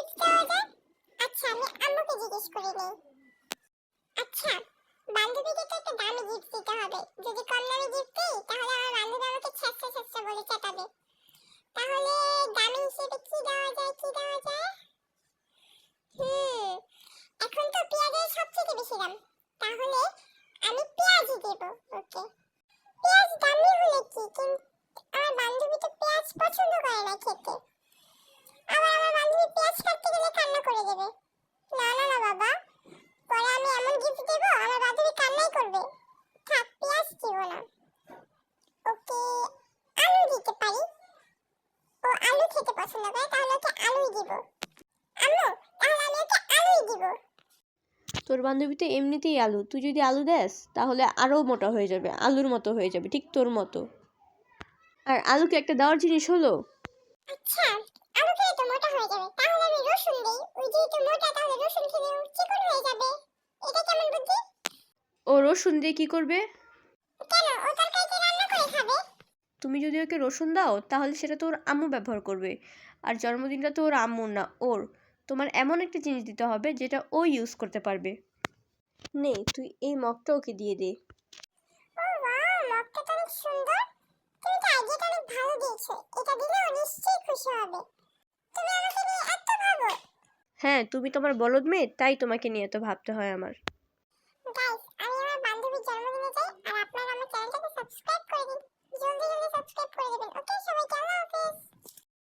Gift দেওয়া যায়? আচ্ছা আমি আম্মুকে জিজ্ঞেস করে নেই। আচ্ছা বান্ধবীকে তো একটা দামি গিফট দিতে হবে। যদি কম দামি গিফট দিই তাহলে আমার বান্ধবী আমাকে ছ্যাঁচড়া ছ্যাঁচড়া বলে চেতাবে। তাহলে দামি হিসেবে কি দেওয়া যায় কি দেওয়া যায়? এখন তো পেঁয়াজের সবচেয়ে বেশি দাম। তাহলে আমি পেঁয়াজই দেব। ওকে। পেঁয়াজ দামি হলে কি, কিন্তু আমার বান্ধবী তো পেঁয়াজ পছন্দ করে না খেতে। আবার আমার বান্ধবী পেঁয়াজ কাটতে গেলে কান্না করে দেবে। না না না বাবা, পরে আমি এমন গিফট দেব আমার বান্ধবী কান্নাই করবে। থাক পেঁয়াজ দিব না। ওকে আলু দিতে পারি। ও আলু খেতে পছন্দ করে, তাহলে ওকে আলুই দিব। আম্মু তাহলে আমি ওকে আলুই দিব। তোর বান্ধবী তো এমনিতেই আলু, তুই যদি আলু দেস তাহলে আরও মোটা হয়ে যাবে, আলুর মতো হয়ে যাবে, ঠিক তোর মতো। আর আলু কি একটা দেওয়ার জিনিস হলো? আচ্ছা আলু খেলে তো মোটা হয়ে যাবে, তাহলে আমি রসুন দেই। ওই যেহেতু মোটা, তাহলে রসুন খেলে ও চিকন হয়ে যাবে। এটা কেমন বুদ্ধি? ও রসুন দিয়ে কি করবে? কেন, ও তরকারিতে রান্না করে খাবে। তুমি যদি ওকে রসুন দাও তাহলে সেটা তোর আম্মু ব্যবহার করবে, আর জন্মদিনটা তো ওর আম্মুর না, ওর। তোমার এমন একটা জিনিস দিতে হবে যেটা ও ইউজ করতে পারবে। নে তুই এই মগটা ওকে দিয়ে দে। ও ওয়াও, মগটা তো অনেক সুন্দর। তুমি তো আইডিয়াটা অনেক ভালো দিয়েছো। এটা দিলে ও নিশ্চয়ই খুশি হবে। তুমি আমাকে নিয়ে এত ভাবো। হ্যাঁ, তুমি তোমার বলদ মেয়ে, তাই তোমাকে নিয়ে এত ভাবতে হয় আমার।